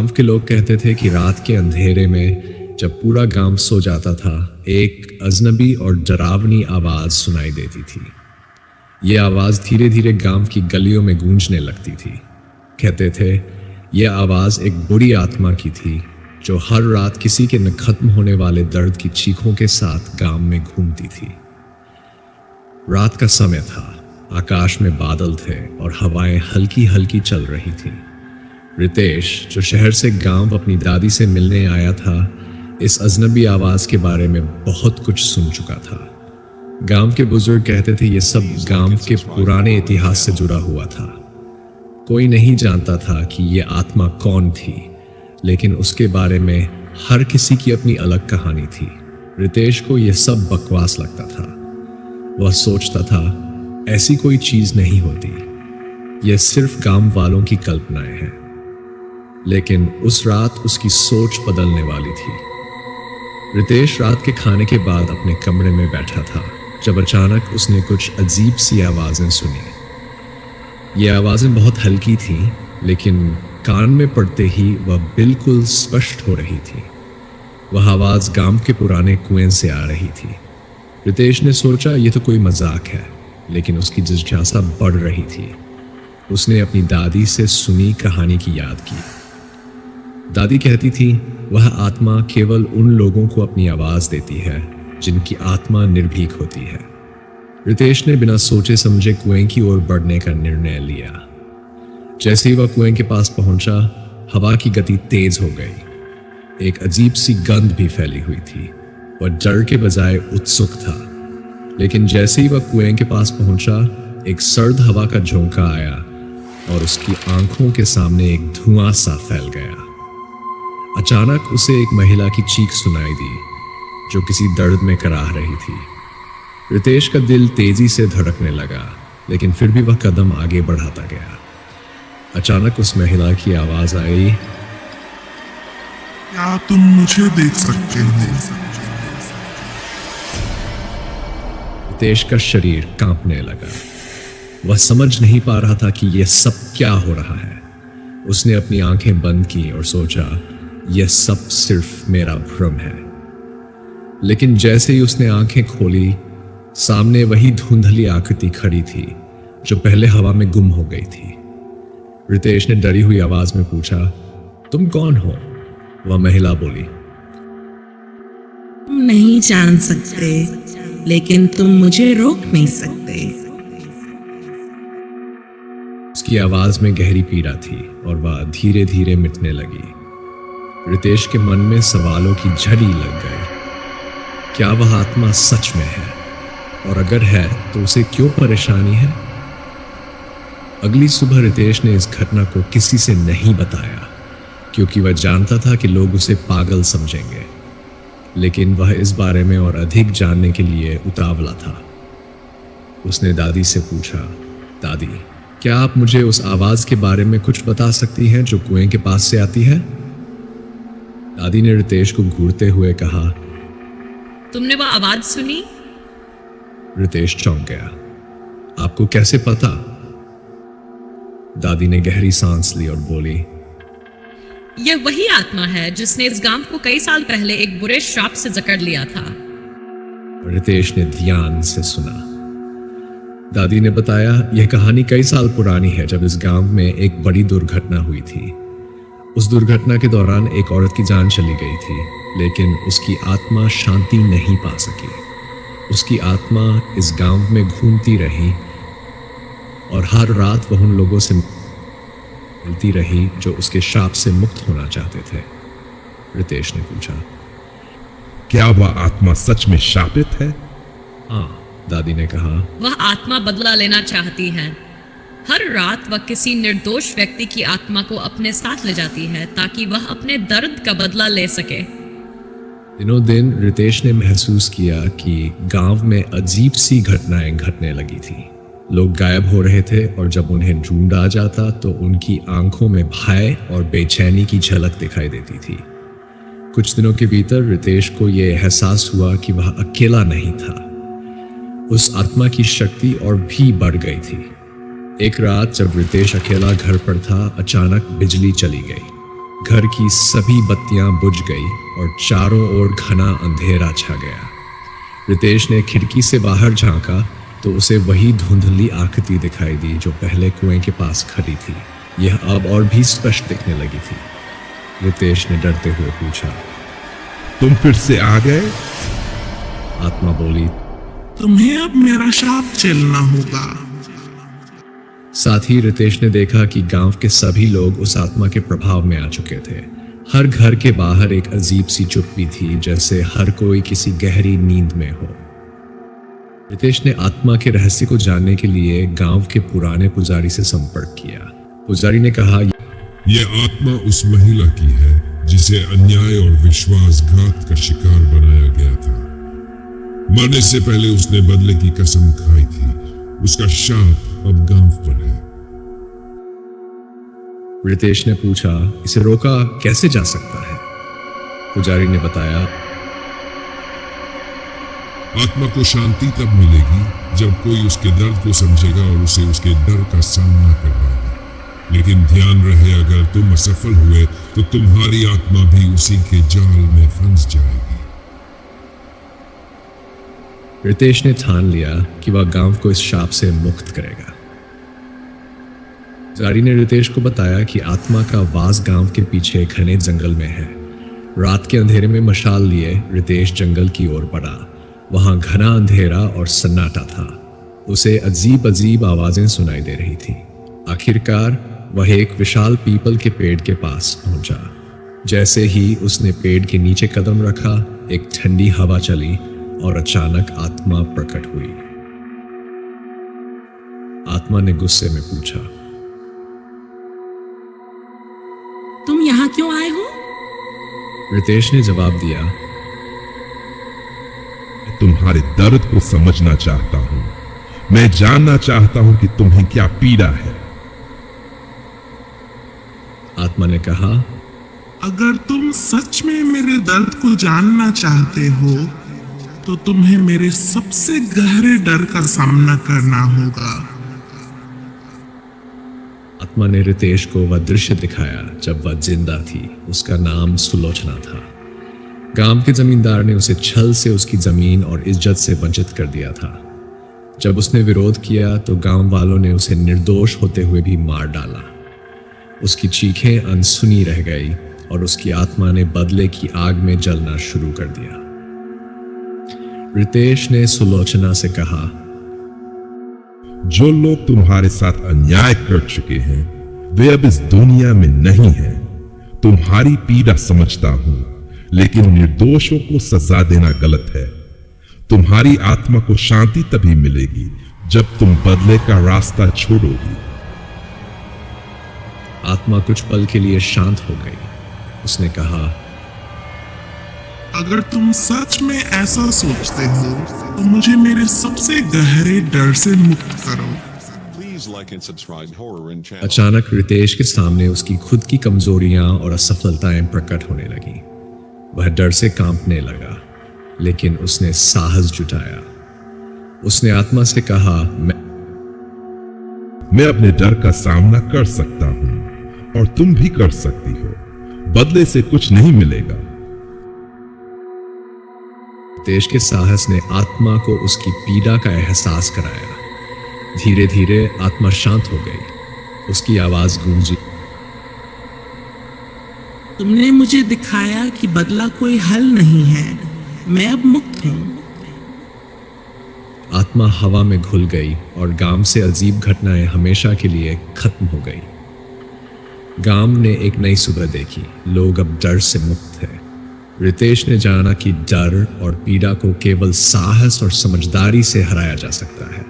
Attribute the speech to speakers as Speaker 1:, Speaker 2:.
Speaker 1: गांव के लोग कहते थे कि रात के अंधेरे में जब पूरा गांव सो जाता था, एक अजनबी और डरावनी आवाज सुनाई देती थी। ये आवाज धीरे धीरे गांव की गलियों में गूंजने लगती थी। कहते थे यह आवाज एक बुरी आत्मा की थी जो हर रात किसी के न खत्म होने वाले दर्द की चीखों के साथ गांव में घूमती थी। रात का समय था, आकाश में बादल थे और हवाएं हल्की हल्की चल रही थी। रितेश, जो शहर से गांव अपनी दादी से मिलने आया था, इस अजनबी आवाज के बारे में बहुत कुछ सुन चुका था। गांव के बुजुर्ग कहते थे ये सब गांव के पुराने इतिहास से जुड़ा हुआ था। कोई नहीं जानता था कि ये आत्मा कौन थी, लेकिन उसके बारे में हर किसी की अपनी अलग कहानी थी। रितेश को यह सब बकवास लगता था। वह सोचता था ऐसी कोई चीज नहीं होती, यह सिर्फ गांव वालों की कल्पनाएं हैं। लेकिन उस रात उसकी सोच बदलने वाली थी। रितेश रात के खाने के बाद अपने कमरे में बैठा था जब अचानक उसने कुछ अजीब सी आवाजें सुनी। ये आवाजें बहुत हल्की थीं, लेकिन कान में पड़ते ही वह बिल्कुल स्पष्ट हो रही थी। वह आवाज गांव के पुराने कुएं से आ रही थी। रितेश ने सोचा यह तो कोई मजाक है, लेकिन उसकी जिज्ञासा बढ़ रही थी। उसने अपनी दादी से सुनी कहानी की याद की। दादी कहती थी वह आत्मा केवल उन लोगों को अपनी आवाज देती है जिनकी आत्मा निर्भीक होती है। रितेश ने बिना सोचे समझे कुएं की ओर बढ़ने का निर्णय लिया। जैसे ही वह कुएं के पास पहुंचा, हवा की गति तेज हो गई। एक अजीब सी गंध भी फैली हुई थी। वह डर के बजाय उत्सुक था, लेकिन जैसे ही वह कुएं के पास पहुंचा, एक सर्द हवा का झोंका आया और उसकी आंखों के सामने एक धुआं सा फैल गया। अचानक उसे एक महिला की चीख सुनाई दी जो किसी दर्द में कराह रही थी। रितेश का दिल तेजी से धड़कने लगा, लेकिन फिर भी वह कदम आगे बढ़ाता गया। अचानक उस महिला की आवाज आई,
Speaker 2: क्या तुम मुझे देख सकते हो?
Speaker 1: रितेश का शरीर कांपने लगा। वह समझ नहीं पा रहा था कि यह सब क्या हो रहा है। उसने अपनी आंखें बंद की और सोचा यह सब सिर्फ मेरा भ्रम है। लेकिन जैसे ही उसने आंखें खोली, सामने वही धुंधली आकृति खड़ी थी जो पहले हवा में गुम हो गई थी। रितेश ने डरी हुई आवाज में पूछा, तुम कौन हो? वह महिला बोली,
Speaker 3: तुम नहीं जान सकते, लेकिन तुम मुझे रोक नहीं सकते।
Speaker 1: उसकी आवाज में गहरी पीड़ा थी और वह धीरे धीरे मिटने लगी। रितेश के मन में सवालों की झड़ी लग गई। क्या वह आत्मा सच में है? और अगर है तो उसे क्यों परेशानी है? अगली सुबह रितेश ने इस घटना को किसी से नहीं बताया, क्योंकि वह जानता था कि लोग उसे पागल समझेंगे। लेकिन वह इस बारे में और अधिक जानने के लिए उतावला था। उसने दादी से पूछा, दादी, क्या आप मुझे उस आवाज के बारे में कुछ बता सकती हैं जो कुएं के पास से आती है? दादी ने रितेश को घूरते हुए कहा,
Speaker 3: तुमने वो आवाज सुनी?
Speaker 1: रितेश चौंक गया। आपको कैसे पता? दादी ने गहरी सांस ली और बोली,
Speaker 3: यह वही आत्मा है जिसने इस गांव को कई साल पहले एक बुरे श्राप से जकड़ लिया था।
Speaker 1: रितेश ने ध्यान से सुना। दादी ने बताया, यह कहानी कई साल पुरानी है, जब इस गांव में एक बड़ी दुर्घटना हुई थी। उस दुर्घटना के दौरान एक औरत की जान चली गई थी, लेकिन उसकी आत्मा शांति नहीं पा सकी। उसकी आत्मा इस गांव में घूमती रही और हर रात वह उन लोगों से मिलती रही जो उसके शाप से मुक्त होना चाहते थे। रितेश ने पूछा,
Speaker 2: क्या वह आत्मा सच में शापित है?
Speaker 1: हाँ, दादी ने कहा,
Speaker 3: वह आत्मा बदला लेना चाहती है। हर रात वह किसी निर्दोष व्यक्ति की आत्मा को अपने साथ ले जाती है ताकि वह अपने दर्द का बदला ले सके।
Speaker 1: दिनों दिन रितेश ने महसूस किया कि गांव में अजीब सी घटनाएं घटने लगी थी। लोग गायब हो रहे थे और जब उन्हें ढूंढा जाता तो उनकी आंखों में भय और बेचैनी की झलक दिखाई देती थी। कुछ दिनों के भीतर रितेश को यह एहसास हुआ कि वह अकेला नहीं था। उस आत्मा की शक्ति और भी बढ़ गई थी। एक रात जब रितेश अकेला घर पर था, अचानक बिजली चली गई। घर की सभी बत्तियां बुझ गई और चारों ओर घना अंधेरा छा गया। रितेश ने खिड़की से बाहर झांका तो उसे वही धुंधली आकृति दिखाई दी जो पहले कुएं के पास खड़ी थी। यह अब और भी स्पष्ट दिखने लगी थी। रितेश ने डरते हुए पूछा,
Speaker 2: तुम फिर से आ गए?
Speaker 1: आत्मा बोली,
Speaker 4: तुम्हें अब मेरा शाप झेलना होगा।
Speaker 1: साथ ही रितेश ने देखा कि गांव के सभी लोग उस आत्मा के प्रभाव में आ चुके थे। हर घर के बाहर एक अजीब सी चुप्पी थी, जैसे हर कोई किसी गहरी नींद में हो। रितेश ने आत्मा के रहस्य को जानने के लिए गांव के पुराने पुजारी से संपर्क किया। पुजारी ने कहा,
Speaker 5: यह आत्मा उस महिला की है जिसे अन्याय और विश्वासघात का शिकार बनाया गया था। मरने से पहले उसने बदले की कसम खाई थी। उसका शाप अब गांव पर है।
Speaker 1: रितेश ने पूछा, इसे रोका कैसे जा सकता है? पुजारी ने बताया,
Speaker 5: आत्मा को शांति तब मिलेगी जब कोई उसके दर्द को समझेगा और उसे उसके डर का सामना करवाएगा। लेकिन ध्यान रहे, अगर तुम असफल हुए तो तुम्हारी आत्मा भी उसी के जाल में फंस जाएगी।
Speaker 1: रितेश ने ठान लिया कि वह गांव को इस शाप से मुक्त करेगा। पुजारी ने रितेश को बताया कि आत्मा का वास गांव के पीछे घने जंगल में है। रात के अंधेरे में मशाल लिए रितेश जंगल की ओर बढ़ा। वहां घना अंधेरा और सन्नाटा था। उसे अजीब अजीब आवाजें सुनाई दे रही थी। आखिरकार वह एक विशाल पीपल के पेड़ के पास पहुंचा। जैसे ही उसने पेड़ के नीचे कदम रखा, एक ठंडी हवा चली और अचानक आत्मा प्रकट हुई। आत्मा ने गुस्से में पूछा,
Speaker 4: तुम यहाँ क्यों आए हो?
Speaker 1: रितेश ने जवाब दिया,
Speaker 2: मैं तुम्हारे दर्द को समझना चाहता हूं। मैं जानना चाहता हूं कि तुम्हें क्या पीड़ा है।
Speaker 1: आत्मा ने कहा,
Speaker 4: अगर तुम सच में मेरे दर्द को जानना चाहते हो तो तुम्हें मेरे सबसे गहरे डर का सामना करना होगा।
Speaker 1: आत्मा ने रितेश को वह दृश्य दिखाया जब वह जिंदा थी। उसका नाम सुलोचना था। गांव के जमींदार ने उसे छल से उसकी जमीन और इज्जत से वंचित कर दिया था। जब उसने विरोध किया तो गांव वालों ने उसे निर्दोष होते हुए भी मार डाला। उसकी चीखें अनसुनी रह गई और उसकी आत्मा ने बदले की आग में जलना शुरू कर दिया। रितेश ने सुलोचना से कहा,
Speaker 2: जो लोग तुम्हारे साथ अन्याय कर चुके हैं वे अब इस दुनिया में नहीं हैं। तुम्हारी पीड़ा समझता हूं, लेकिन निर्दोषों को सजा देना गलत है। तुम्हारी आत्मा को शांति तभी मिलेगी जब तुम बदले का रास्ता छोड़ोगी।
Speaker 1: आत्मा कुछ पल के लिए शांत हो गई। उसने कहा,
Speaker 4: अगर तुम सच में ऐसा सोचते हो तो मुझे मेरे सबसे गहरे डर से मुक्त करो।
Speaker 6: Please like and subscribe Horror and Channel.
Speaker 1: अचानक रितेश के सामने उसकी खुद की कमजोरियां और असफलताएं प्रकट होने लगी। वह डर से कांपने लगा, लेकिन उसने साहस जुटाया। उसने आत्मा से कहा,
Speaker 2: मैं अपने डर का सामना कर सकता हूं और तुम भी कर सकती हो। बदले से कुछ नहीं मिलेगा।
Speaker 1: रितेश के साहस ने आत्मा को उसकी पीड़ा का एहसास कराया। धीरे धीरे आत्मा शांत हो गई। उसकी आवाज गूंजी,
Speaker 4: तुमने मुझे दिखाया कि बदला कोई हल नहीं है। मैं अब मुक्त हूँ।
Speaker 1: आत्मा हवा में घुल गई और गांव से अजीब घटनाएं हमेशा के लिए खत्म हो गई। गांव ने एक नई सुबह देखी। लोग अब डर से मुक्त थे। रितेश ने जाना कि डर और पीड़ा को केवल साहस और समझदारी से हराया जा सकता है।